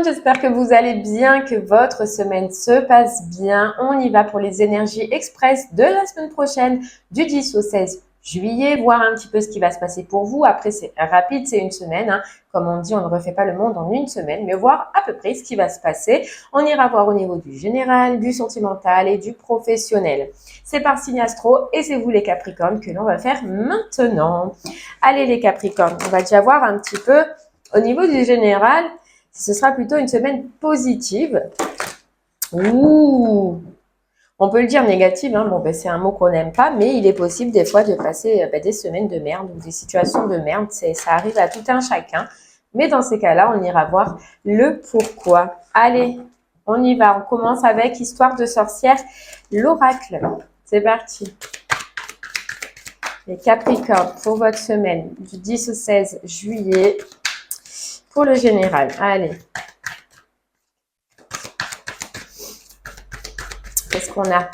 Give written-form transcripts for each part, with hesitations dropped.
j'espère que vous allez bien, que votre semaine se passe bien. On y va pour les énergies express de la semaine prochaine, du 10 au 16 juillet, voir un petit peu ce qui va se passer pour vous. Après, c'est rapide, c'est une semaine. Comme on dit, on ne refait pas le monde en une semaine, mais voir à peu près ce qui va se passer. On ira voir au niveau du général, du sentimental et du professionnel. C'est par signe astro et c'est vous les Capricornes que l'on va faire maintenant. Allez les Capricornes, on va déjà voir un petit peu au niveau du général. Ce sera plutôt une semaine positive. Ouh, on peut le dire négative, hein. Bon, ben, c'est un mot qu'on n'aime pas, mais il est possible des fois de passer des semaines de merde ou des situations de merde. Ça arrive à tout un chacun. Mais dans ces cas-là, on ira voir le pourquoi. Allez, on y va. On commence avec Histoire de sorcière, l'oracle. C'est parti. Les Capricornes, pour votre semaine du 10 au 16 juillet, pour le général. Allez. Qu'est-ce qu'on a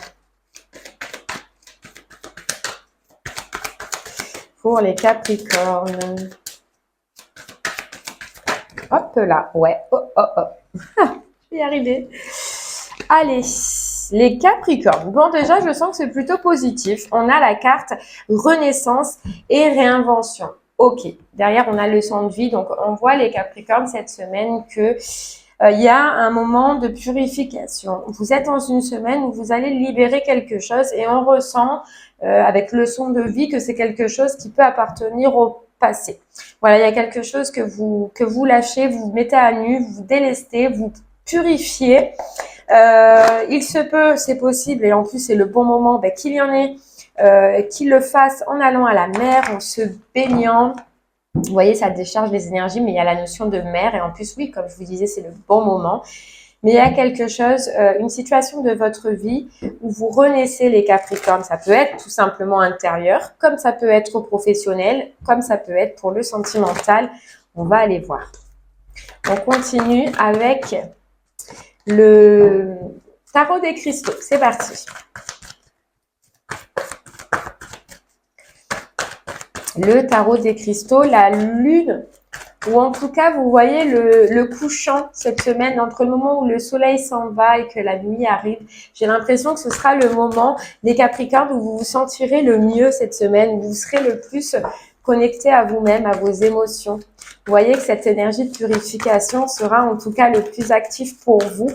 pour les Capricornes? Hop là, ouais, oh, oh, oh. Je vais y arriver. Allez, les Capricornes. Bon, déjà, je sens que c'est plutôt positif. On a la carte Renaissance et Réinvention. Ok, derrière, on a leçon de vie. Donc, on voit les Capricornes cette semaine que il y a un moment de purification. Vous êtes dans une semaine où vous allez libérer quelque chose et on ressent avec leçon de vie que c'est quelque chose qui peut appartenir au passé. Voilà, il y a quelque chose que vous lâchez, vous mettez à nu, vous délestez, vous purifiez. Il se peut, c'est possible et en plus c'est le bon moment qu'il y en ait qui le fasse en allant à la mer, en se baignant. Vous voyez, ça décharge les énergies, mais il y a la notion de mer. Et en plus, oui, comme je vous disais, c'est le bon moment. Mais il y a quelque chose, une situation de votre vie où vous renaissez les Capricornes. Ça peut être tout simplement intérieur, comme ça peut être professionnel, comme ça peut être pour le sentimental. On va aller voir. On continue avec le tarot des cristaux. C'est parti. Le tarot des cristaux, la lune, ou en tout cas, vous voyez le couchant cette semaine, entre le moment où le soleil s'en va et que la nuit arrive. J'ai l'impression que ce sera le moment des Capricornes où vous vous sentirez le mieux cette semaine, où vous serez le plus connecté à vous-même, à vos émotions. Vous voyez que cette énergie de purification sera en tout cas le plus actif pour vous.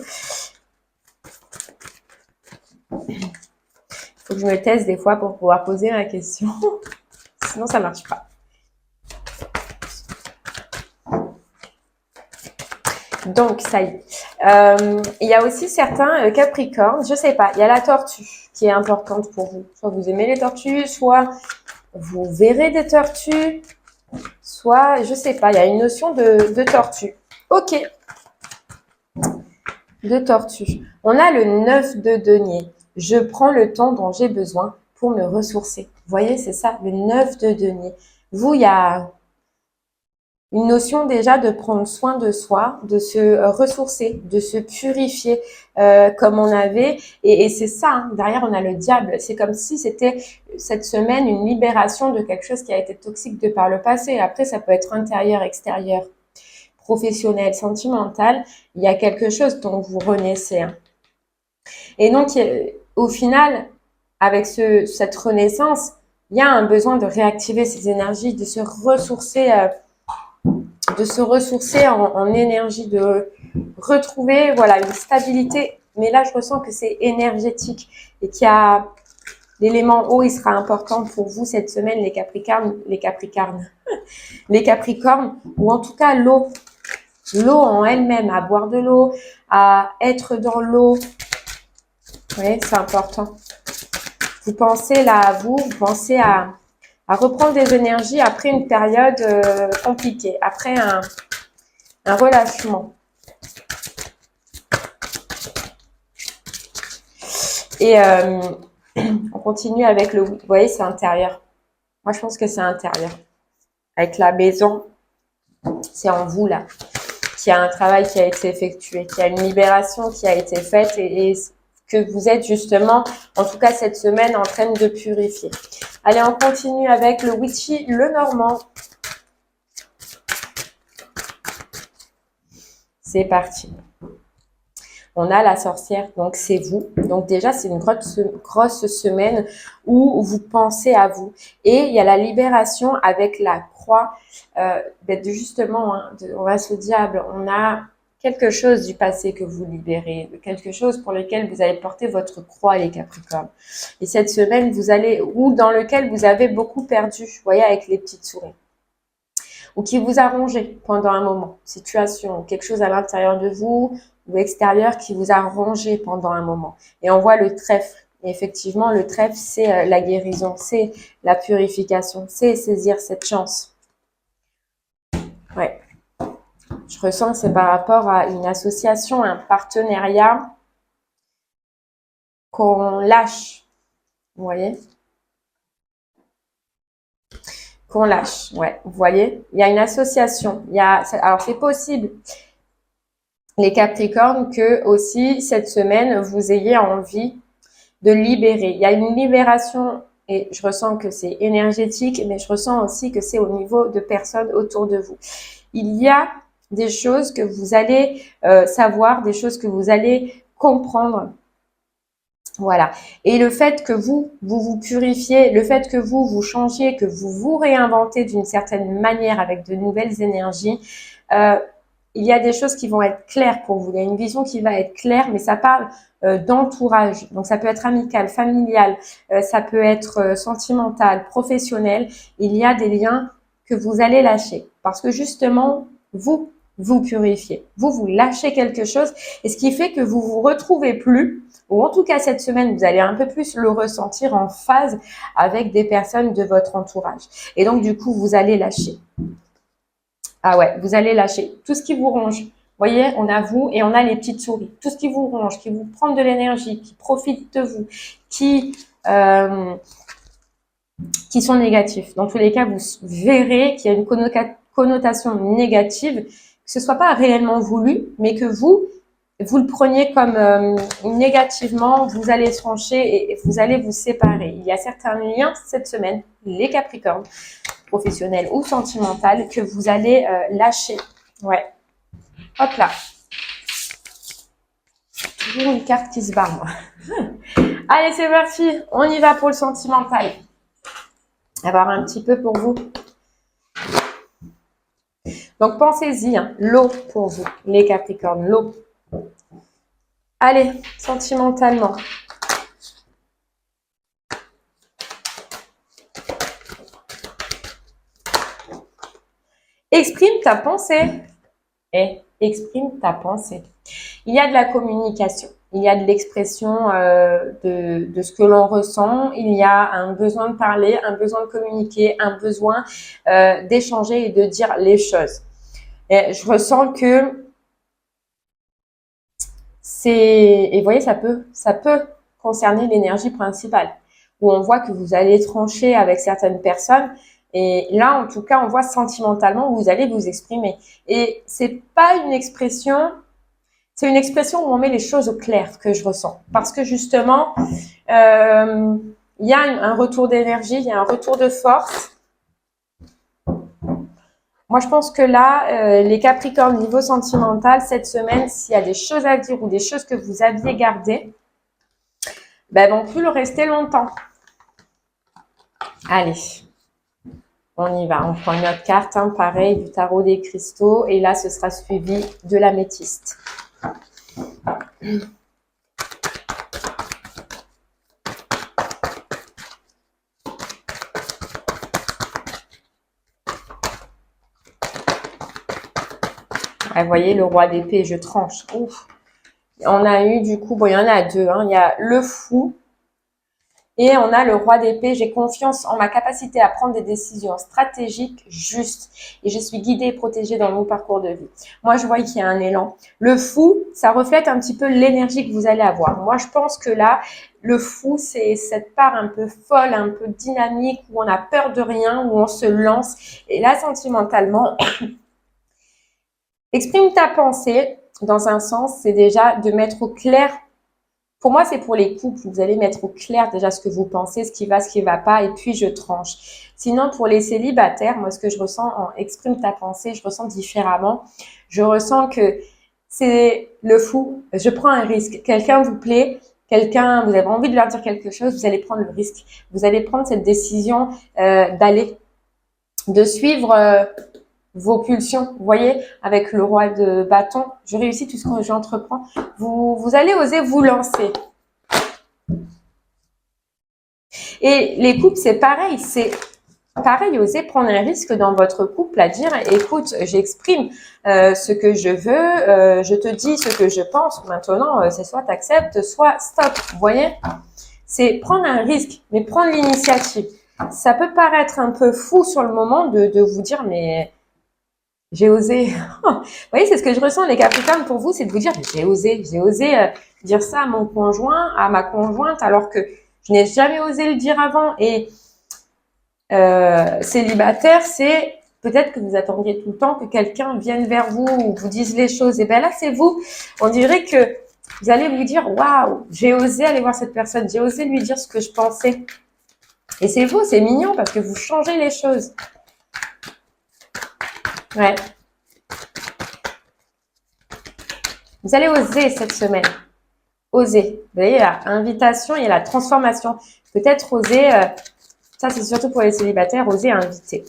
Il faut que je me taise des fois pour pouvoir poser ma question. Sinon, ça ne marche pas. Donc, ça y est. Il y a aussi certains Capricornes, je sais pas, il y a la tortue qui est importante pour vous. Soit vous aimez les tortues, soit vous verrez des tortues, soit, je sais pas, il y a une notion de tortue. Ok. De tortue. On a le 9 de denier. Je prends le temps dont j'ai besoin pour me ressourcer. Vous voyez, c'est ça, le 9 de denier. Vous, il y a une notion déjà de prendre soin de soi, de se ressourcer, de se purifier comme on avait. Et c'est ça, hein, derrière on a le diable. C'est comme si c'était cette semaine une libération de quelque chose qui a été toxique de par le passé. Après, ça peut être intérieur, extérieur, professionnel, sentimental. Il y a quelque chose dont vous renaissez. Hein. Et donc, au final, avec cette renaissance, il y a un besoin de réactiver ces énergies, de se ressourcer en énergie, de retrouver voilà une stabilité. Mais là, je ressens que c'est énergétique et qu'il y a l'élément eau, il sera important pour vous cette semaine, les Capricornes, les Capricornes, ou en tout cas l'eau en elle-même, à boire de l'eau, à être dans l'eau. Oui, c'est important. Vous pensez là à vous pensez à reprendre des énergies après une période compliquée, après un relâchement. Et on continue avec le... Vous voyez, c'est intérieur. Moi, je pense que c'est intérieur. Avec la maison, c'est en vous, là. Qu'il y a un travail qui a été effectué, qu'il y a une libération qui a été faite et que vous êtes justement, en tout cas cette semaine, en train de purifier. Allez, on continue avec le Witchy, le Normand. c'est parti. On a la sorcière, donc c'est vous. Donc déjà, c'est une grosse semaine où vous pensez à vous. Et il y a la libération avec la croix. Justement, hein, on va se diable, on a quelque chose du passé que vous libérez, quelque chose pour lequel vous allez porter votre croix, les Capricornes. Et cette semaine, vous allez, ou dans lequel vous avez beaucoup perdu, vous voyez, avec les petites souris. Ou qui vous a rongé pendant un moment, situation, quelque chose à l'intérieur de vous ou extérieur qui vous a rongé pendant un moment. Et on voit le trèfle. Et effectivement, le trèfle, c'est la guérison, c'est la purification, c'est saisir cette chance. Ouais. Je ressens que c'est par rapport à une association, un partenariat qu'on lâche. Vous voyez? Qu'on lâche, ouais. Vous voyez? Il y a une association. Alors, c'est possible, les Capricornes, que aussi cette semaine, vous ayez envie de libérer. Il y a une libération et je ressens que c'est énergétique, mais je ressens aussi que c'est au niveau de personnes autour de vous. Il y a des choses que vous allez savoir, des choses que vous allez comprendre. Voilà. Et le fait que vous purifiez, le fait que vous changiez, que vous vous réinventez d'une certaine manière avec de nouvelles énergies, il y a des choses qui vont être claires pour vous. Il y a une vision qui va être claire, mais ça parle d'entourage. Donc, ça peut être amical, familial, ça peut être sentimental, professionnel. Il y a des liens que vous allez lâcher parce que justement, vous purifiez. Vous lâchez quelque chose et ce qui fait que vous vous retrouvez plus, ou en tout cas cette semaine, vous allez un peu plus le ressentir en phase avec des personnes de votre entourage. Et donc, du coup, vous allez lâcher. Ah ouais, vous allez lâcher tout ce qui vous ronge. Vous voyez, on a vous et on a les petites souris. Tout ce qui vous ronge, qui vous prend de l'énergie, qui profite de vous, qui sont négatifs. Dans tous les cas, vous verrez qu'il y a une connotation négative, que ce soit pas réellement voulu, mais que vous le preniez comme négativement, vous allez trancher et vous allez vous séparer. Il y a certains liens cette semaine, les Capricornes, professionnels ou sentimentales, que vous allez lâcher. Ouais. Hop là. Toujours une carte qui se barre, moi. Allez, c'est parti. On y va pour le sentimental. On va voir un petit peu pour vous. Donc, pensez-y. Hein. L'eau pour vous, les Capricornes. L'eau. Allez, sentimentalement. Exprime ta pensée. Exprime ta pensée. Il y a de la communication. Il y a de l'expression de ce que l'on ressent. Il y a un besoin de parler, un besoin de communiquer, un besoin d'échanger et de dire les choses. Et je ressens que et vous voyez, ça peut concerner l'énergie principale, où on voit que vous allez trancher avec certaines personnes. Et là, en tout cas, on voit sentimentalement où vous allez vous exprimer. Et c'est pas une expression, c'est une expression où on met les choses au clair que je ressens. Parce que justement, il y a un retour d'énergie, il y a un retour de force. Moi, je pense que là, les Capricornes niveau sentimental, cette semaine, s'il y a des choses à dire ou des choses que vous aviez gardées, ben, vont plus le rester longtemps. Allez, on y va. On prend une autre carte, hein, pareil, du tarot des cristaux. Et là, ce sera suivi de l'améthyste. Vous voyez, le roi d'épée, je tranche. Ouf. On a eu du coup, bon, il y en a deux. Hein. Il y a le fou et on a le roi d'épée. J'ai confiance en ma capacité à prendre des décisions stratégiques justes. Et je suis guidée et protégée dans mon parcours de vie. Moi, je vois qu'il y a un élan. Le fou, ça reflète un petit peu l'énergie que vous allez avoir. Moi, je pense que là, le fou, c'est cette part un peu folle, un peu dynamique, où on a peur de rien, où on se lance. Et là, sentimentalement, exprime ta pensée, dans un sens, c'est déjà de mettre au clair. Pour moi, c'est pour les couples. Vous allez mettre au clair déjà ce que vous pensez, ce qui va pas, et puis je tranche. Sinon, pour les célibataires, moi, ce que je ressens en exprime ta pensée, je ressens différemment. Je ressens que c'est le fou. Je prends un risque. Quelqu'un vous plaît, quelqu'un, vous avez envie de leur dire quelque chose, vous allez prendre le risque. Vous allez prendre cette décision d'aller, de suivre vos pulsions. Vous voyez, avec le roi de bâton, je réussis tout ce que j'entreprends. Vous allez oser vous lancer. Et les couples, c'est pareil. C'est pareil, osez prendre un risque dans votre couple à dire, écoute, j'exprime ce que je veux, je te dis ce que je pense. Maintenant, c'est soit tu acceptes, soit stop. Vous voyez, c'est prendre un risque, mais prendre l'initiative. Ça peut paraître un peu fou sur le moment de vous dire, mais j'ai osé. Vous voyez, c'est ce que je ressens, les Capricornes, pour vous, c'est de vous dire, j'ai osé dire ça à mon conjoint, à ma conjointe, alors que je n'ai jamais osé le dire avant. Et célibataire, c'est peut-être que vous attendiez tout le temps que quelqu'un vienne vers vous ou vous dise les choses. Et bien là, c'est vous. On dirait que vous allez vous dire, waouh, j'ai osé aller voir cette personne, j'ai osé lui dire ce que je pensais. Et c'est vous, c'est mignon parce que vous changez les choses. Ouais. Vous allez oser cette semaine. Oser. Vous voyez, la invitation et la transformation. Peut-être oser, ça c'est surtout pour les célibataires, oser inviter.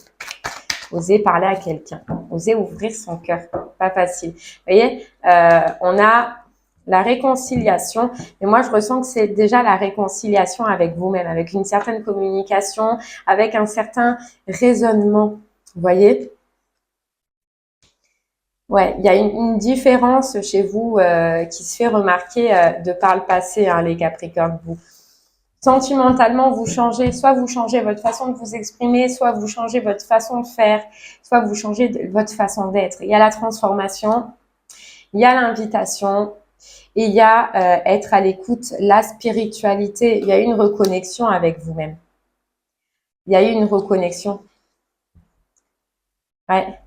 Oser parler à quelqu'un. Oser ouvrir son cœur. Pas facile. Vous voyez, on a la réconciliation. Et moi, je ressens que c'est déjà la réconciliation avec vous-même, avec une certaine communication, avec un certain raisonnement. Vous voyez? Ouais, il y a une différence chez vous qui se fait remarquer de par le passé, hein, les Capricornes. Vous, sentimentalement, vous changez, soit vous changez votre façon de vous exprimer, soit vous changez votre façon de faire, soit vous changez votre façon d'être. Il y a la transformation, il y a l'invitation et il y a être à l'écoute, la spiritualité. Il y a une reconnexion avec vous-même. Il y a eu une reconnexion. Ouais.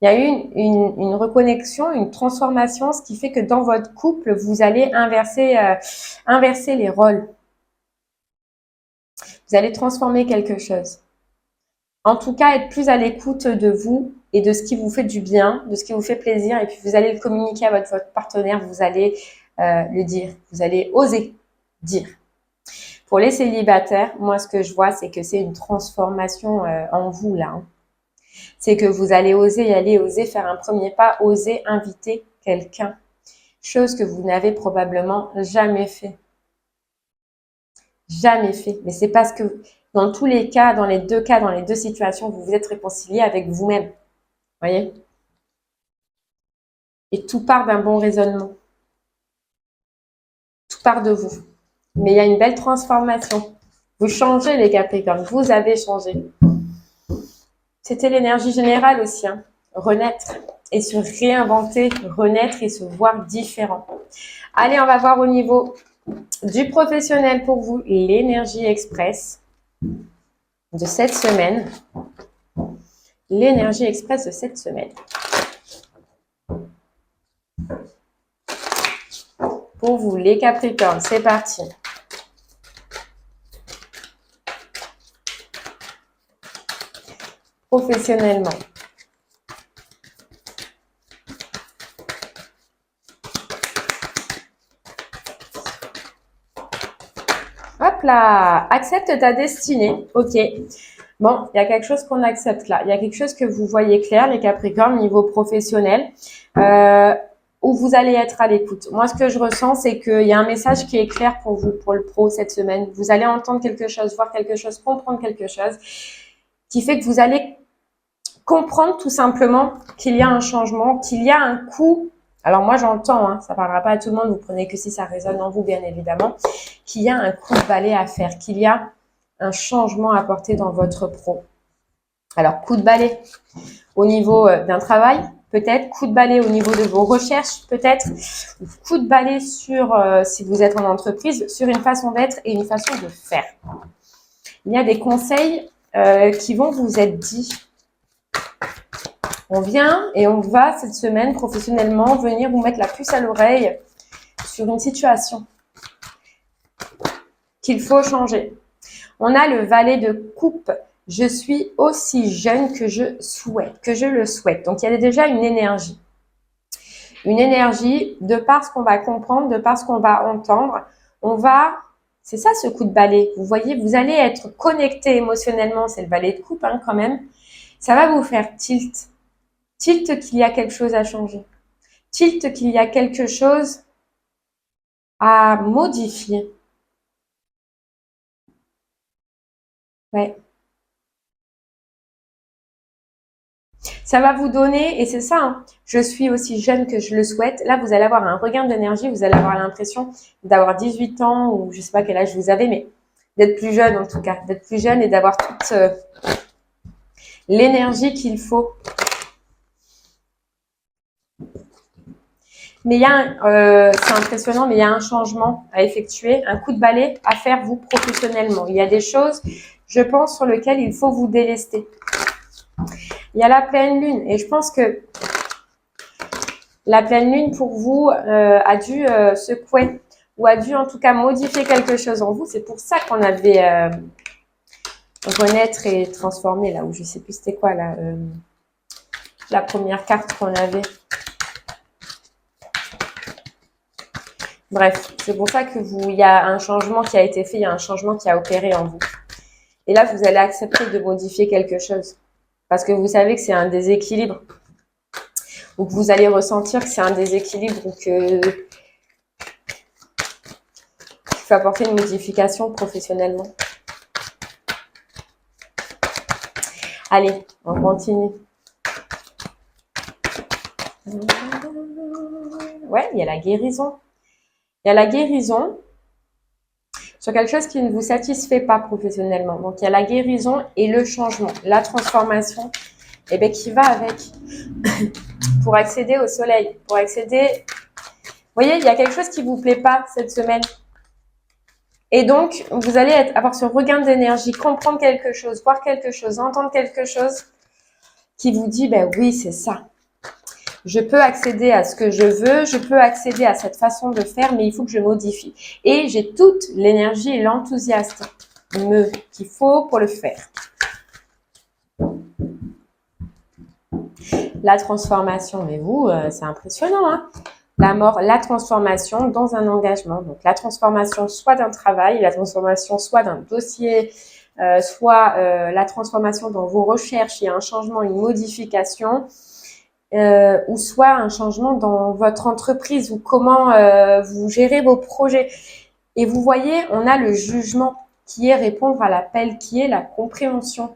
Il y a eu une reconnexion, une transformation, ce qui fait que dans votre couple, vous allez inverser les rôles. Vous allez transformer quelque chose. En tout cas, être plus à l'écoute de vous et de ce qui vous fait du bien, de ce qui vous fait plaisir. Et puis, vous allez le communiquer à votre partenaire, vous allez le dire. Vous allez oser dire. Pour les célibataires, moi, ce que je vois, c'est que c'est une transformation en vous, là. Hein. C'est que vous allez oser y aller, oser faire un premier pas, oser inviter quelqu'un. Chose que vous n'avez probablement jamais fait. Jamais fait. Mais c'est parce que dans tous les cas, dans les deux situations, vous vous êtes réconcilié avec vous-même. Voyez? Et tout part d'un bon raisonnement. Tout part de vous. Mais il y a une belle transformation. Vous changez les Capricornes. Vous avez changé. C'était l'énergie générale aussi. Hein. Renaître et se réinventer, renaître et se voir différent. Allez, on va voir au niveau du professionnel pour vous, l'énergie express de cette semaine. L'énergie express de cette semaine. Pour vous, les Capricornes, c'est parti. Professionnellement. Hop là, accepte ta destinée. Ok. Bon, il y a quelque chose qu'on accepte là. Il y a quelque chose que vous voyez clair, les Capricornes, niveau professionnel, où vous allez être à l'écoute. Moi, ce que je ressens, c'est qu'il y a un message qui est clair pour vous, pour le pro cette semaine. Vous allez entendre quelque chose, voir quelque chose, comprendre quelque chose, qui fait que vous allez comprendre tout simplement qu'il y a un changement, qu'il y a un coup. Alors moi j'entends, hein, ça ne parlera pas à tout le monde, vous prenez que si ça résonne en vous bien évidemment, qu'il y a un coup de balai à faire, qu'il y a un changement à apporter dans votre pro. Alors coup de balai au niveau d'un travail, peut-être, coup de balai au niveau de vos recherches, peut-être, coup de balai sur, si vous êtes en entreprise, sur une façon d'être et une façon de faire. Il y a des conseils qui vont vous être dits. On vient et on va cette semaine professionnellement venir vous mettre la puce à l'oreille sur une situation qu'il faut changer. On a le valet de coupe. Je suis aussi jeune que je le souhaite. Donc, il y a déjà une énergie. une énergie, de par ce qu'on va comprendre, de par ce qu'on va entendre, c'est ça ce coup de balai. Vous voyez, vous allez être connecté émotionnellement, c'est le balai de coupe hein, quand même. Ça va vous faire tilt. Tilt qu'il y a quelque chose à changer. Tilt qu'il y a quelque chose à modifier. Ouais. Ça va vous donner, et c'est ça, hein, je suis aussi jeune que je le souhaite. Là, vous allez avoir un regain d'énergie, vous allez avoir l'impression d'avoir 18 ans, ou je sais pas quel âge vous avez, mais d'être plus jeune en tout cas, d'être plus jeune et d'avoir toute l'énergie qu'il faut. Mais c'est impressionnant, mais il y a un changement à effectuer, un coup de balai à faire vous professionnellement. Il y a des choses, je pense, sur lesquelles il faut vous délester. Il y a la pleine lune, et je pense que la pleine lune pour vous a dû secouer ou a dû en tout cas modifier quelque chose en vous. C'est pour ça qu'on avait renaître et transformer là, où je sais plus c'était quoi là, la première carte qu'on avait. Bref, c'est pour ça que il y a un changement qui a été fait, il y a un changement qui a opéré en vous. Et là, vous allez accepter de modifier quelque chose. Parce que vous savez que c'est un déséquilibre. Ou que vous allez ressentir que c'est un déséquilibre ou que qu'il faut apporter une modification professionnellement. Allez, on continue. Ouais, il y a la guérison. Il y a la guérison sur quelque chose qui ne vous satisfait pas professionnellement. Donc, il y a la guérison et le changement, la transformation, et bien, qui va avec. Pour accéder au soleil, pour accéder... Vous voyez, il y a quelque chose qui ne vous plaît pas cette semaine. Et donc, vous allez avoir ce regain d'énergie, comprendre quelque chose, voir quelque chose, entendre quelque chose qui vous dit, ben oui, c'est ça. Je peux accéder à ce que je veux, je peux accéder à cette façon de faire, mais il faut que je modifie. Et j'ai toute l'énergie et l'enthousiasme qu'il faut pour le faire. La transformation, mais vous, c'est impressionnant, hein? La transformation dans un engagement. Donc, la transformation soit d'un travail, la transformation soit d'un dossier, soit la transformation dans vos recherches, il y a un changement, une modification. Ou soit un changement dans votre entreprise ou comment vous gérez vos projets. Et vous voyez, on a le jugement qui est répondre à l'appel, qui est la compréhension.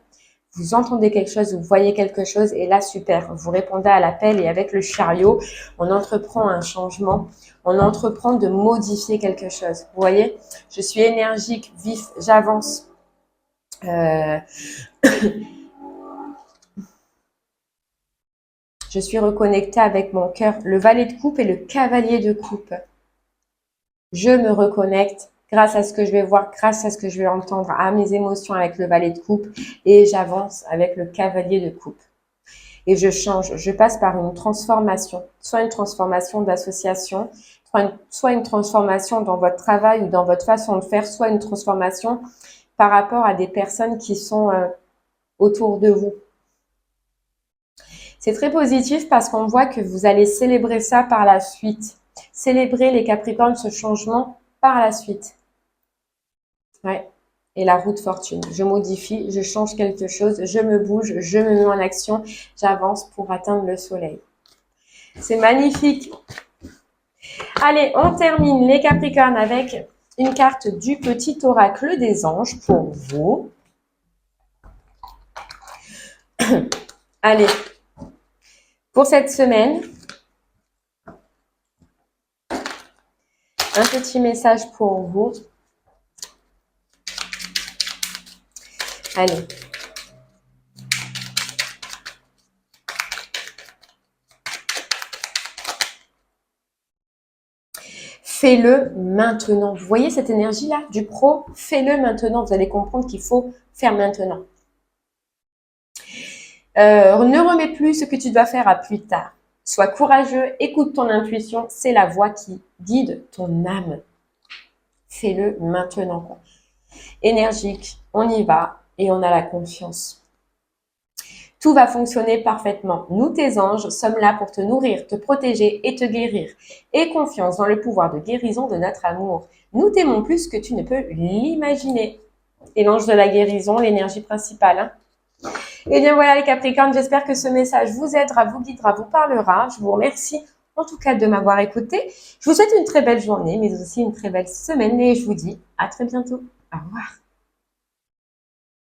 Vous entendez quelque chose, vous voyez quelque chose et là, super, vous répondez à l'appel et avec le chariot, on entreprend un changement, on entreprend de modifier quelque chose. Vous voyez, je suis énergique, vif, j'avance. Je suis reconnectée avec mon cœur. Le valet de coupe et le cavalier de coupe. Je me reconnecte grâce à ce que je vais voir, grâce à ce que je vais entendre, à mes émotions avec le valet de coupe et j'avance avec le cavalier de coupe. Et je change, je passe par une transformation, soit une transformation d'association, soit une transformation dans votre travail ou dans votre façon de faire, soit une transformation par rapport à des personnes qui sont autour de vous. C'est très positif parce qu'on voit que vous allez célébrer ça par la suite. Célébrer les Capricornes, ce changement par la suite. Ouais. Et la roue de fortune. Je modifie, je change quelque chose, je me bouge, je me mets en action, j'avance pour atteindre le soleil. C'est magnifique. Allez, on termine les Capricornes avec une carte du petit oracle des anges pour vous. Allez, pour cette semaine, un petit message pour vous. Allez. Fais-le maintenant. Vous voyez cette énergie-là du pro? Fais-le maintenant. Vous allez comprendre qu'il faut faire maintenant. Ne remets plus ce que tu dois faire à plus tard. Sois courageux, écoute ton intuition. C'est la voix qui guide ton âme. Fais-le maintenant. Énergique, on y va et on a la confiance. Tout va fonctionner parfaitement. Nous, tes anges, sommes là pour te nourrir, te protéger et te guérir. Aie confiance dans le pouvoir de guérison de notre amour. Nous t'aimons plus que tu ne peux l'imaginer. Et l'ange de la guérison, l'énergie principale. Et bien voilà les Capricornes, j'espère que ce message vous aidera, vous guidera, vous parlera. Je vous remercie en tout cas de m'avoir écouté. Je vous souhaite une très belle journée, mais aussi une très belle semaine et je vous dis à très bientôt. Au revoir.